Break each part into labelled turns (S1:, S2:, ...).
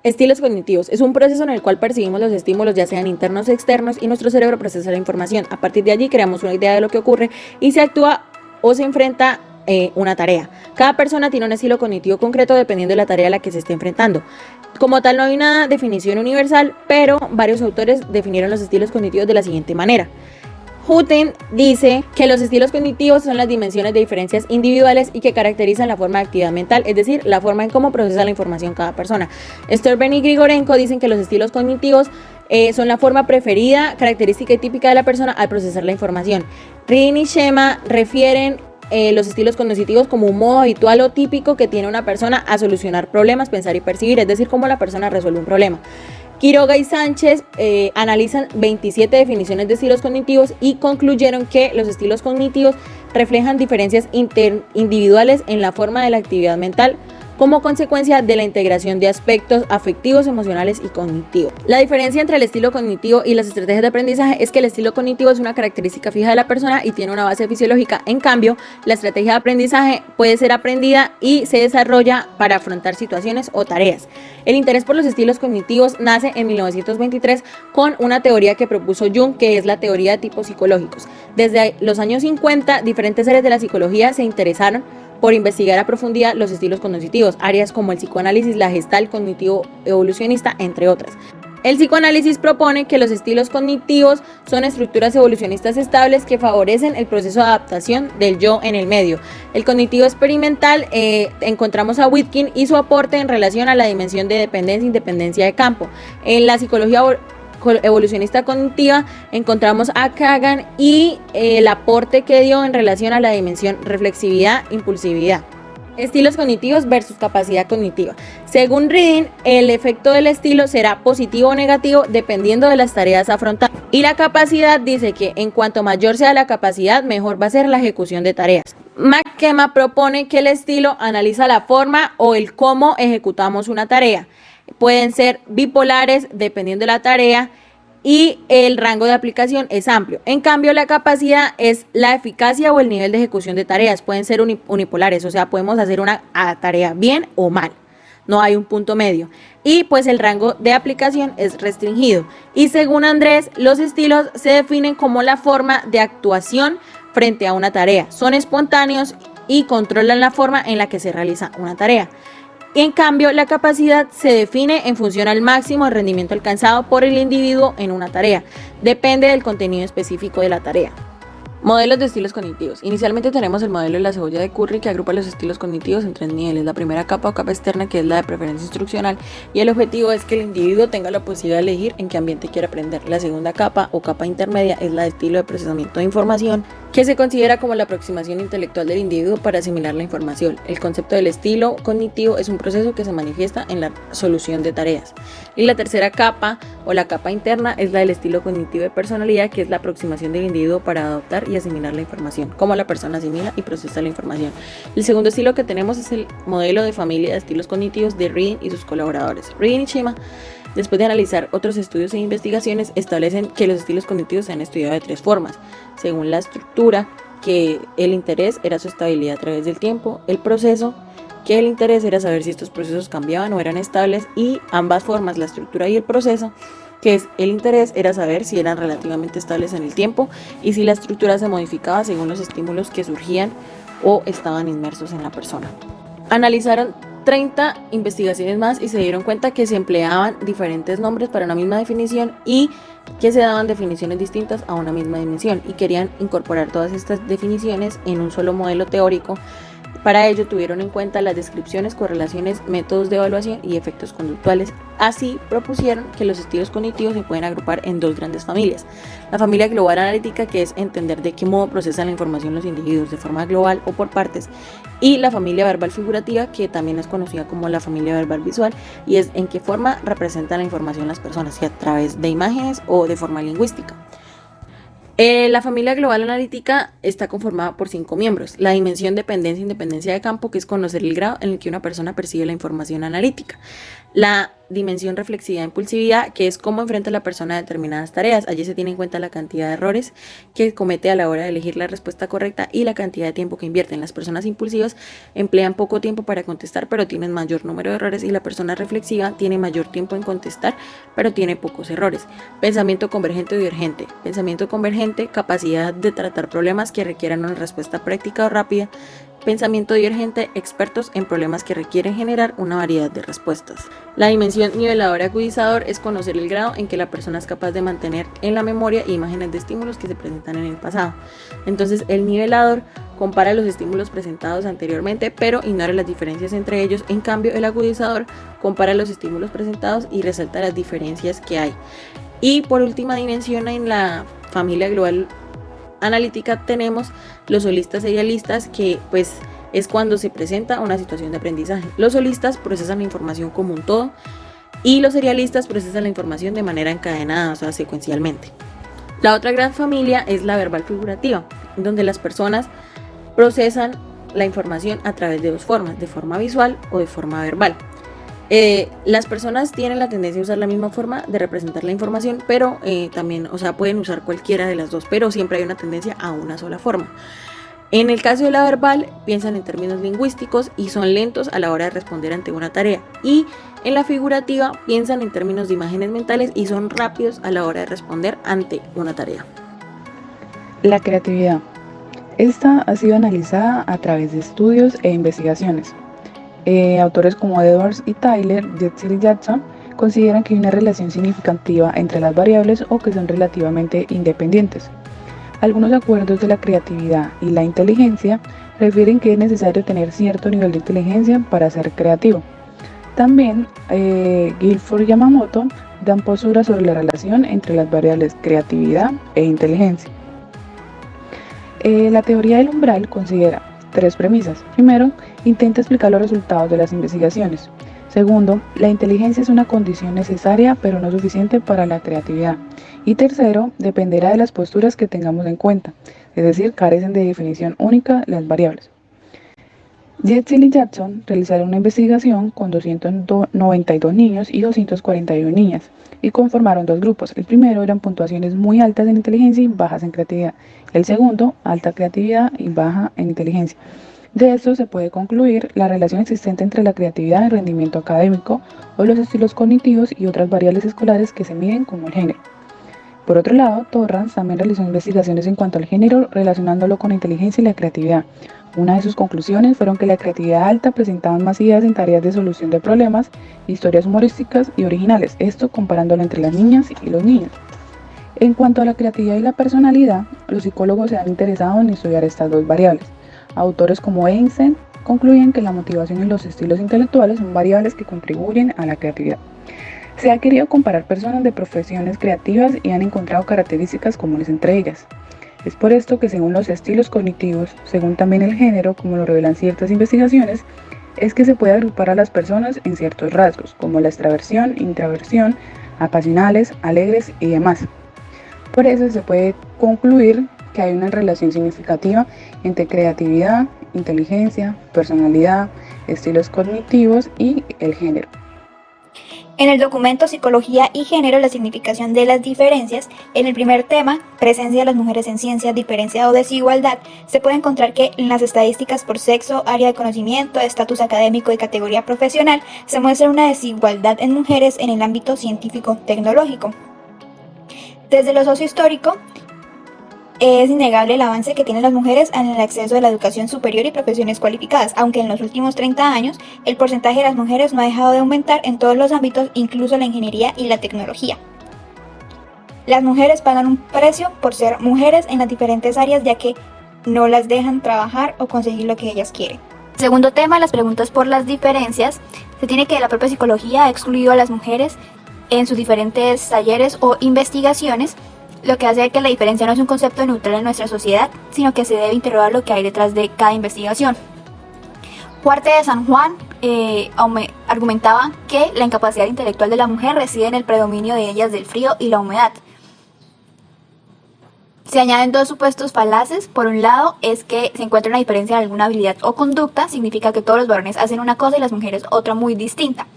S1: Estilos cognitivos. Es un proceso en el cual percibimos los estímulos, ya sean internos o externos, y nuestro cerebro procesa la información. A partir de allí creamos una idea de lo que ocurre y se actúa o se enfrenta una tarea. Cada persona tiene un estilo cognitivo concreto dependiendo de la tarea a la que se esté enfrentando. Como tal, no hay una definición universal, pero varios autores definieron los estilos cognitivos de la siguiente manera. Hutton dice que los estilos cognitivos son las dimensiones de diferencias individuales y que caracterizan la forma de actividad mental, es decir, la forma en cómo procesa la información cada persona. Stolberg y Grigorenko dicen que los estilos cognitivos son la forma preferida, característica y típica de la persona al procesar la información. Rin y Shema refieren los estilos cognitivos como un modo habitual o típico que tiene una persona a solucionar problemas, pensar y percibir, es decir, cómo la persona resuelve un problema. Quiroga y Sánchez analizan 27 definiciones de estilos cognitivos y concluyeron que los estilos cognitivos reflejan diferencias individuales en la forma de la actividad mental como consecuencia de la integración de aspectos afectivos, emocionales y cognitivos. La diferencia entre el estilo cognitivo y las estrategias de aprendizaje es que el estilo cognitivo es una característica fija de la persona y tiene una base fisiológica. En cambio, la estrategia de aprendizaje puede ser aprendida y se desarrolla para afrontar situaciones o tareas. El interés por los estilos cognitivos nace en 1923 con una teoría que propuso Jung, que es la teoría de tipos psicológicos. Desde los años 50, diferentes áreas de la psicología se interesaron por investigar a profundidad los estilos cognitivos, áreas como el psicoanálisis, la gestalt, cognitivo evolucionista, entre otras. El psicoanálisis propone que los estilos cognitivos son estructuras evolucionistas estables que favorecen el proceso de adaptación del yo en el medio. El cognitivo experimental, encontramos a Witkin y su aporte en relación a la dimensión de dependencia e independencia de campo. En la psicología evolucionista cognitiva encontramos a Kagan y el aporte que dio en relación a la dimensión reflexividad, impulsividad. Estilos cognitivos versus capacidad cognitiva. Según Reading, el efecto del estilo será positivo o negativo dependiendo de las tareas afrontadas. Y la capacidad dice que en cuanto mayor sea la capacidad, mejor va a ser la ejecución de tareas. McKenna propone que el estilo analiza la forma o el cómo ejecutamos una tarea. Pueden ser bipolares dependiendo de la tarea y el rango de aplicación es amplio. En cambio, la capacidad es la eficacia o el nivel de ejecución de tareas. Pueden ser unipolares, o sea, podemos hacer una tarea bien o mal. No hay un punto medio. Y pues el rango de aplicación es restringido. Y según Andrés, los estilos se definen como la forma de actuación frente a una tarea. Son espontáneos y controlan la forma en la que se realiza una tarea. Y en cambio, la capacidad se define en función al máximo rendimiento alcanzado por el individuo en una tarea. Depende del contenido específico de la tarea. Modelos de estilos cognitivos. Inicialmente tenemos el modelo de la cebolla de Curry, que agrupa los estilos cognitivos en 3 niveles. La primera capa o capa externa, que es la de preferencia instruccional, y el objetivo es que el individuo tenga la posibilidad de elegir en qué ambiente quiere aprender. La segunda capa o capa intermedia es la de estilo de procesamiento de información, que se considera como la aproximación intelectual del individuo para asimilar la información. El concepto del estilo cognitivo es un proceso que se manifiesta en la solución de tareas. Y la tercera capa o la capa interna es la del estilo cognitivo de personalidad, que es la aproximación del individuo para adoptar y asimilar la información, cómo la persona asimila y procesa la información. El segundo estilo que tenemos es el modelo de familia de estilos cognitivos de Reading y sus colaboradores. Reading y Shema, después de analizar otros estudios e investigaciones, establecen que los estilos cognitivos se han estudiado de 3 formas, según la estructura, que el interés era su estabilidad a través del tiempo, el proceso, que el interés era saber si estos procesos cambiaban o eran estables, y ambas formas, la estructura y el proceso, que es el interés, era saber si eran relativamente estables en el tiempo y si la estructura se modificaba según los estímulos que surgían o estaban inmersos en la persona. Analizaron 30 investigaciones más y se dieron cuenta que se empleaban diferentes nombres para una misma definición y que se daban definiciones distintas a una misma dimensión, y querían incorporar todas estas definiciones en un solo modelo teórico. Para ello tuvieron en cuenta las descripciones, correlaciones, métodos de evaluación y efectos conductuales. Así propusieron que los estilos cognitivos se pueden agrupar en 2 grandes familias. La familia global analítica, que es entender de qué modo procesan la información los individuos de forma global o por partes, y la familia verbal figurativa, que también es conocida como la familia verbal visual, y es en qué forma representan la información las personas, si a través de imágenes o de forma lingüística. La familia global analítica está conformada por 5 miembros. La dimensión dependencia e independencia de campo, que es conocer el grado en el que una persona percibe la información analítica. La dimensión reflexividad-impulsividad, que es cómo enfrenta la persona a determinadas tareas. Allí se tiene en cuenta la cantidad de errores que comete a la hora de elegir la respuesta correcta y la cantidad de tiempo que invierten. Las personas impulsivas emplean poco tiempo para contestar, pero tienen mayor número de errores, y la persona reflexiva tiene mayor tiempo en contestar, pero tiene pocos errores. Pensamiento convergente o divergente. Pensamiento convergente, capacidad de tratar problemas que requieran una respuesta práctica o rápida. Pensamiento divergente, expertos en problemas que requieren generar una variedad de respuestas. La dimensión nivelador-agudizador es conocer el grado en que la persona es capaz de mantener en la memoria imágenes de estímulos que se presentan en el pasado. Entonces, el nivelador compara los estímulos presentados anteriormente, pero ignora las diferencias entre ellos. En cambio, el agudizador compara los estímulos presentados y resalta las diferencias que hay. Y por última dimensión, en la familia global analítica tenemos los holistas e idealistas, que pues es cuando se presenta una situación de aprendizaje. Los holistas procesan la información como un todo y los serialistas procesan la información de manera encadenada, o sea, secuencialmente. La otra gran familia es la verbal figurativa, donde las personas procesan la información a través de dos formas, de forma visual o de forma verbal. Las personas tienen la tendencia a usar la misma forma de representar la información, pero también, o sea, pueden usar cualquiera de las dos, pero siempre hay una tendencia a una sola forma. En el caso de la verbal, piensan en términos lingüísticos y son lentos a la hora de responder ante una tarea. Y en la figurativa, piensan en términos de imágenes mentales y son rápidos a la hora de responder ante una tarea.
S2: La creatividad. Esta ha sido analizada a través de estudios e investigaciones. Autores como Edwards y Tyler, Jetsil y Jackson consideran que hay una relación significativa entre las variables o que son relativamente independientes. Algunos acuerdos de la creatividad y la inteligencia refieren que es necesario tener cierto nivel de inteligencia para ser creativo. También Guilford y Yamamoto dan posturas sobre la relación entre las variables creatividad e inteligencia. La teoría del umbral considera tres premisas. Primero, intenta explicar los resultados de las investigaciones. Segundo, la inteligencia es una condición necesaria pero no suficiente para la creatividad. Y tercero, dependerá de las posturas que tengamos en cuenta, es decir, carecen de definición única las variables. Jetsil y Jackson realizaron una investigación con 292 niños y 241 niñas y conformaron dos grupos. El primero eran puntuaciones muy altas en inteligencia y bajas en creatividad. El segundo, alta creatividad y baja en inteligencia. De esto se puede concluir la relación existente entre la creatividad y el rendimiento académico o los estilos cognitivos y otras variables escolares que se miden como el género. Por otro lado, Torrance también realizó investigaciones en cuanto al género relacionándolo con la inteligencia y la creatividad. Una de sus conclusiones fueron que la creatividad alta presentaba más ideas en tareas de solución de problemas, historias humorísticas y originales, esto comparándolo entre las niñas y los niños. En cuanto a la creatividad y la personalidad, los psicólogos se han interesado en estudiar estas dos variables. Autores como Einstein concluyen que la motivación y los estilos intelectuales son variables que contribuyen a la creatividad. Se ha querido comparar personas de profesiones creativas y han encontrado características comunes entre ellas. Es por esto que según los estilos cognitivos, según también el género, como lo revelan ciertas investigaciones, es que se puede agrupar a las personas en ciertos rasgos, como la extraversión, intraversión, apasionales, alegres y demás. Por eso se puede concluir que hay una relación significativa entre creatividad, inteligencia, personalidad, estilos cognitivos y el género.
S3: En el documento Psicología y Género, la significación de las diferencias, en el primer tema, presencia de las mujeres en ciencia, diferencia o desigualdad, se puede encontrar que en las estadísticas por sexo, área de conocimiento, estatus académico y categoría profesional, se muestra una desigualdad en mujeres en el ámbito científico-tecnológico. Desde lo sociohistórico, es innegable el avance que tienen las mujeres en el acceso a la educación superior y profesiones cualificadas, aunque en los últimos 30 años el porcentaje de las mujeres no ha dejado de aumentar en todos los ámbitos, incluso la ingeniería y la tecnología. Las mujeres pagan un precio por ser mujeres en las diferentes áreas, ya que no las dejan trabajar o conseguir lo que ellas quieren. Segundo tema, las preguntas por las diferencias. Se tiene que la propia psicología ha excluido a las mujeres en sus diferentes talleres o investigaciones, lo que hace que la diferencia no es un concepto neutral en nuestra sociedad, sino que se debe interrogar lo que hay detrás de cada investigación. Huarte de San Juan argumentaba que la incapacidad intelectual de la mujer reside en el predominio de ellas del frío y la humedad. Se añaden dos supuestos falaces. Por un lado, es que se encuentra una diferencia en alguna habilidad o conducta, significa que todos los varones hacen una cosa y las mujeres otra muy distinta.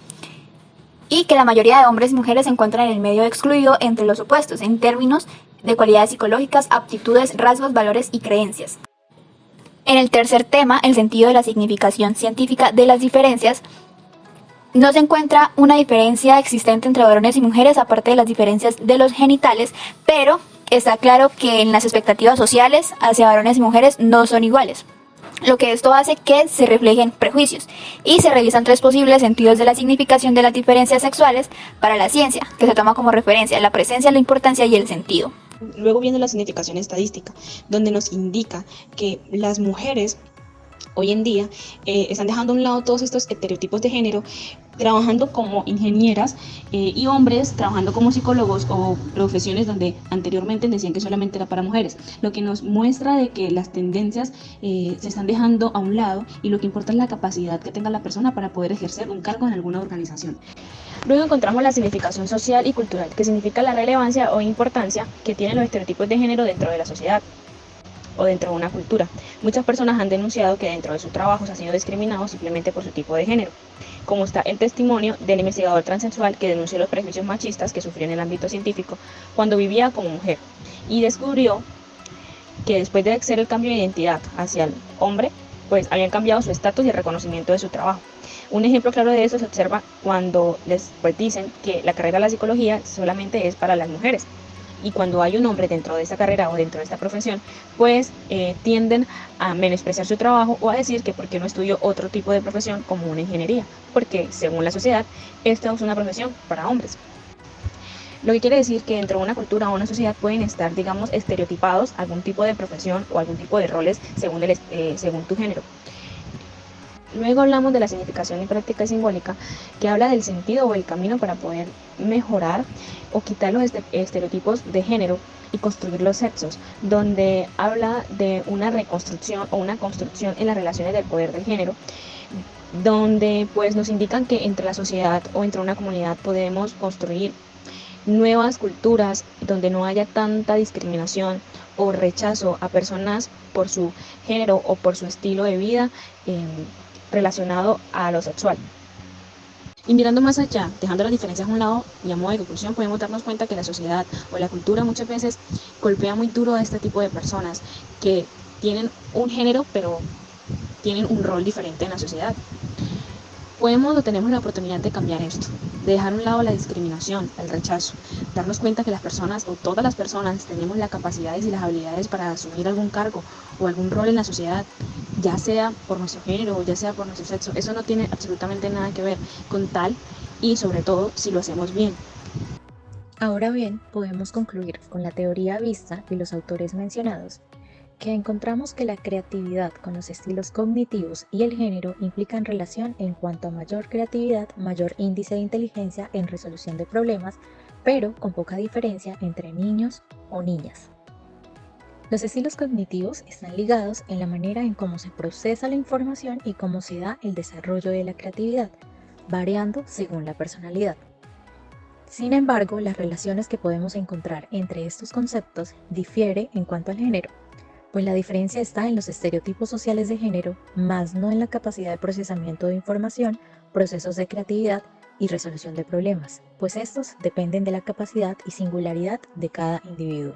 S3: y que la mayoría de hombres y mujeres se encuentran en el medio excluido entre los opuestos en términos de cualidades psicológicas, aptitudes, rasgos, valores y creencias. En el tercer tema, el sentido de la significación científica de las diferencias, no se encuentra una diferencia existente entre varones y mujeres aparte de las diferencias de los genitales, pero está claro que en las expectativas sociales hacia varones y mujeres no son iguales. Lo que esto hace que se reflejen prejuicios y se revisan tres posibles sentidos de la significación de las diferencias sexuales para la ciencia, que se toma como referencia la presencia, la importancia y el sentido.
S4: Luego viene la significación estadística, donde nos indica que las mujeres hoy en día están dejando a un lado todos estos estereotipos de género, trabajando como ingenieras y hombres trabajando como psicólogos o profesiones donde anteriormente decían que solamente era para mujeres, lo que nos muestra de que las tendencias se están dejando a un lado y lo que importa es la capacidad que tenga la persona para poder ejercer un cargo en alguna organización.
S5: Luego encontramos la significación social y cultural, que significa la relevancia o importancia que tienen los estereotipos de género dentro de la sociedad o dentro de una cultura. Muchas personas han denunciado que dentro de sus trabajos han sido discriminados simplemente por su tipo de género, como está el testimonio del investigador transexual que denunció los prejuicios machistas que sufrió en el ámbito científico cuando vivía como mujer y descubrió que después de hacer el cambio de identidad hacia el hombre, pues habían cambiado su estatus y el reconocimiento de su trabajo. Un ejemplo claro de eso se observa cuando les dicen que la carrera de la psicología solamente es para las mujeres. Y cuando hay un hombre dentro de esta carrera o dentro de esta profesión, pues tienden a menospreciar su trabajo o a decir que por qué no estudió otro tipo de profesión como una ingeniería, porque según la sociedad, esta es una profesión para hombres. Lo que quiere decir que dentro de una cultura o una sociedad pueden estar, digamos, estereotipados algún tipo de profesión o algún tipo de roles según tu género. Luego hablamos de la significación y práctica simbólica, que habla del sentido o el camino para poder mejorar o quitar los estereotipos de género y construir los sexos, donde habla de una reconstrucción o una construcción en las relaciones del poder del género, donde pues nos indican que entre la sociedad o entre una comunidad podemos construir nuevas culturas donde no haya tanta discriminación o rechazo a personas por su género o por su estilo de vida relacionado a lo sexual. Y mirando más allá, dejando las diferencias a un lado y a modo de conclusión, podemos darnos cuenta que la sociedad o la cultura muchas veces golpea muy duro a este tipo de personas que tienen un género pero tienen un rol diferente en la sociedad. Podemos o tenemos la oportunidad de cambiar esto, de dejar a un lado la discriminación, el rechazo, darnos cuenta que las personas o todas las personas tenemos las capacidades y las habilidades para asumir algún cargo o algún rol en la sociedad, ya sea por nuestro género o ya sea por nuestro sexo. Eso no tiene absolutamente nada que ver con tal y sobre todo si lo hacemos bien.
S6: Ahora bien, podemos concluir con la teoría vista y los autores mencionados que encontramos que la creatividad con los estilos cognitivos y el género implican relación en cuanto a mayor creatividad, mayor índice de inteligencia en resolución de problemas, pero con poca diferencia entre niños o niñas. Los estilos cognitivos están ligados en la manera en cómo se procesa la información y cómo se da el desarrollo de la creatividad, variando según la personalidad. Sin embargo, las relaciones que podemos encontrar entre estos conceptos difieren en cuanto al género, pues la diferencia está en los estereotipos sociales de género, más no en la capacidad de procesamiento de información, procesos de creatividad y resolución de problemas, pues estos dependen de la capacidad y singularidad de cada individuo.